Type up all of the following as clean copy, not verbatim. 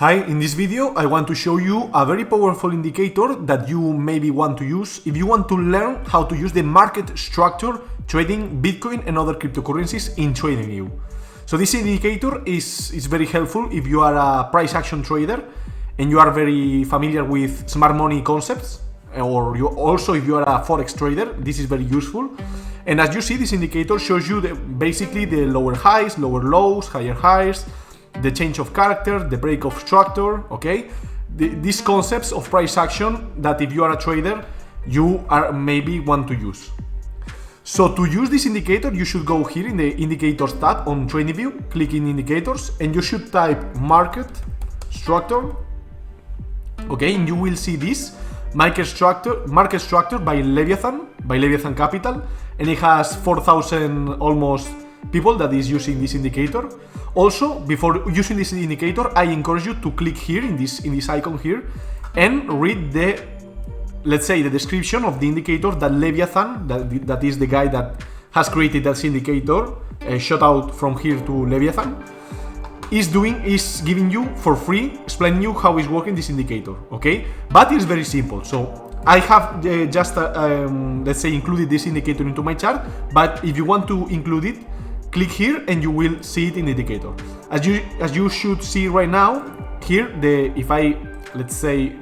Hi, in this video I want to show you a very powerful indicator that you maybe want to use if you want to learn how to use the market structure trading Bitcoin and other cryptocurrencies in TradingView. So this indicator is very helpful if you are a price action trader and you are very familiar with smart money concepts, or if you are a forex trader, this is very useful. And as you see, this indicator shows you basically the lower highs, lower lows, higher highs, the change of character, the break of structure, okay? These concepts of price action that if you are a trader, you are maybe want to use. So to use this indicator, you should go here in the indicators tab on TradingView, click in indicators, and you should type market structure, okay? And you will see this market structure by Leviathan Capital, and it has 4,000 almost people that is using this indicator. Also, before using this indicator, I encourage you to click here in this icon here and read the, let's say, the description of the indicator that Leviathan, that is the guy that has created that indicator, shout out from here to Leviathan, is giving you for free, explaining you how is working this indicator, okay? But it's very simple. So I have just let's say included this indicator into my chart, but if you want to include it, click here and you will see it in the indicator. As you should see right now here, if I, let's say,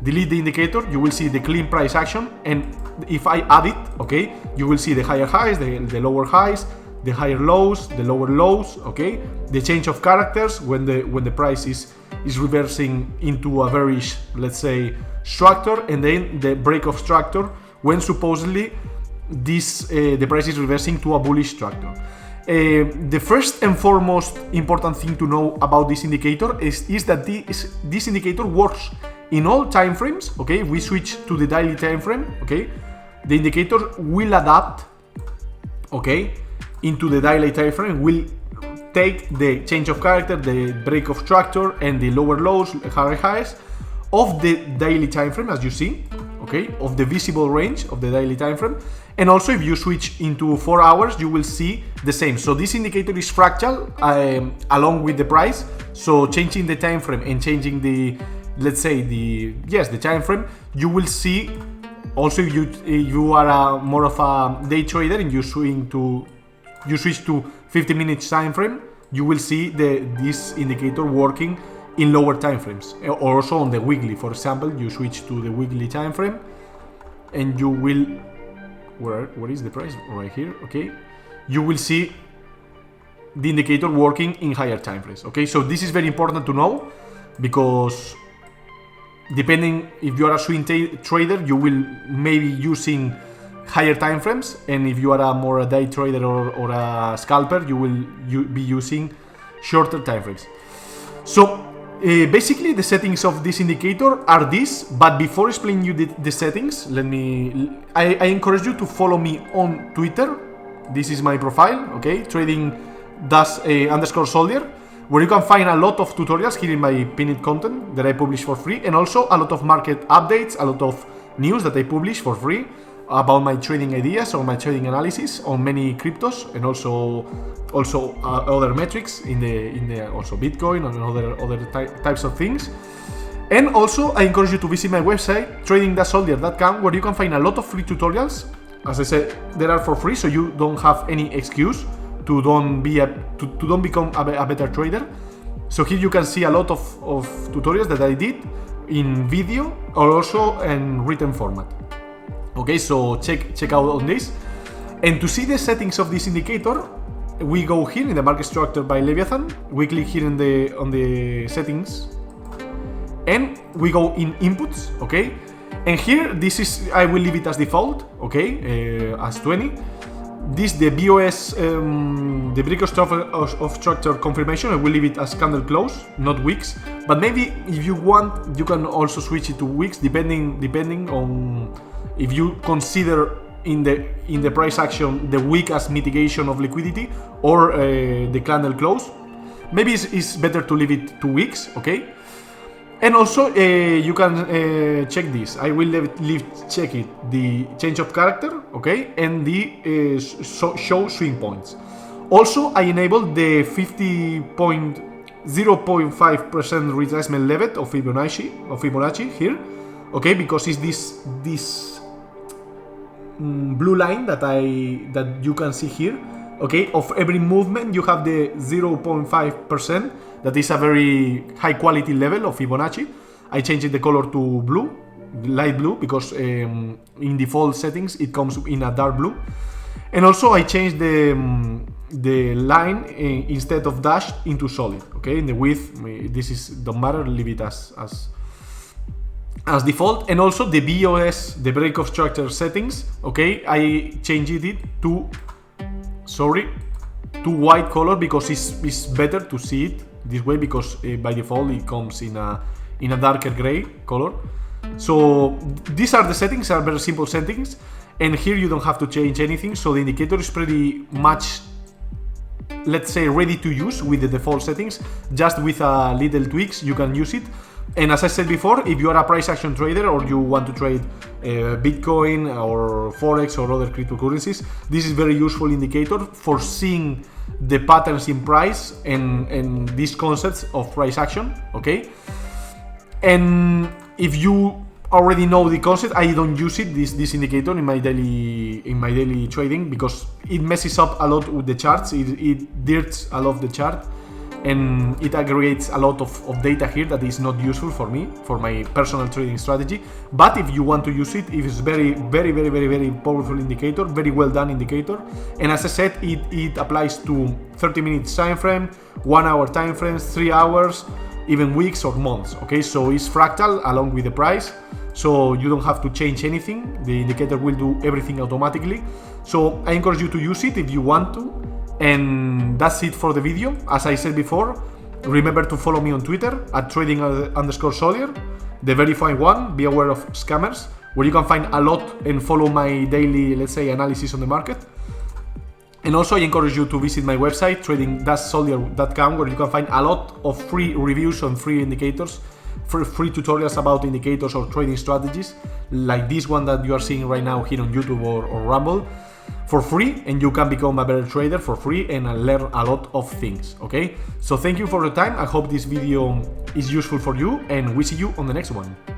delete the indicator, you will see the clean price action, and if I add it, okay, you will see the higher highs, the lower highs, the higher lows, the lower lows, okay, the change of characters when the price is reversing into a bearish, let's say, structure, and then the break of structure when supposedly the price is reversing to a bullish structure. The first and foremost important thing to know about this indicator is that this indicator works in all time frames, okay? If we switch to the daily time frame, okay, the indicator will adapt, okay, into the daily time frame, will take the change of character, the break of structure, and the lower lows, higher highs of the daily time frame, as you see, okay, of the visible range of the daily time frame. And also, if you switch into 4 hours, you will see the same. So this indicator is fractal along with the price. So changing the time frame and changing the, let's say, the time frame, you will see. Also, if you are more of a day trader and you switch to 50 minutes time frame, you will see this indicator working in lower time frames. Or also on the weekly, for example, you switch to the weekly time frame, and you will, where is the price? Right here, okay. You will see the indicator working in higher time frames, okay. So this is very important to know, because depending if you are a swing trader, you will maybe using higher time frames, and if you are a day trader or a scalper, you will be using shorter time frames. So basically the settings of this indicator are this, but before explaining you the settings, I encourage you to follow me on Twitter. This is my profile, okay, trading_soldier, where you can find a lot of tutorials here in my pinned content that I publish for free, and also a lot of market updates, a lot of news that I publish for free about my trading ideas or my trading analysis on many cryptos, and also other metrics in the also Bitcoin and other types of things. And also I encourage you to visit my website trading-soldier.com, where you can find a lot of free tutorials. As I said, they are for free, so you don't have any excuse to don't become a better trader. So here you can see a lot of tutorials that I did in video or also in written format. Okay, so check out on this. And to see the settings of this indicator, we go here in the market structure by Leviathan. We click here on the settings, and we go in inputs, okay. And here, I will leave it as default, okay, as 20. This, the BOS, the break of structure confirmation, I will leave it as candle close, not wicks. But maybe if you want, you can also switch it to wicks, depending on if you consider in the price action the wick as mitigation of liquidity, or the candle close. Maybe it's better to leave it to wicks, okay. And also you can check this. I will check it, the change of character, okay, and the show swing points. Also, I enabled the 50 point 0.5% retracement level of Fibonacci here, okay, because it's this blue line that you can see here, okay. Of every movement you have the 0.5%. That is a very high quality level of Fibonacci. I changed the color to blue, light blue, because in default settings it comes in a dark blue. And also I changed the line instead of dashed into solid, okay. In the width, this is don't matter, leave it as default. And also the BOS, the break of structure settings, okay, I changed it to white color, because it's better to see it this way, because by default it comes in a darker gray color. So these are the settings, are very simple settings, and here you don't have to change anything. So the indicator is pretty much, let's say, ready to use with the default settings. Just with a little tweaks you can use it. And as I said before, if you are a price action trader or you want to trade Bitcoin or Forex or other cryptocurrencies, this is very useful indicator for seeing the patterns in price and these concepts of price action, okay. And if you already know the concept, I don't use it, this indicator, in my daily trading, because it messes up a lot with the charts. It dirts a lot of the chart, and it aggregates a lot of data here that is not useful for me, for my personal trading strategy. But if you want to use it, it is very powerful indicator, very well done indicator. And as I said, it applies to 30 minutes time frame, 1 hour time frames, 3 hours, even weeks or months, okay. So it's fractal along with the price, so you don't have to change anything. The indicator will do everything automatically. So I encourage you to use it if you want to. And that's it for the video. As I said before, remember to follow me on Twitter at trading_Solier, the verified one. Be aware of scammers, where you can find a lot and follow my daily, let's say, analysis on the market. And also I encourage you to visit my website, trading-solier.com, where you can find a lot of free reviews on free indicators, free tutorials about indicators or trading strategies, like this one that you are seeing right now here on YouTube or Rumble, for free, and you can become a better trader for free and learn a lot of things, okay. So thank you for the time. I hope this video is useful for you, and we see you on the next one.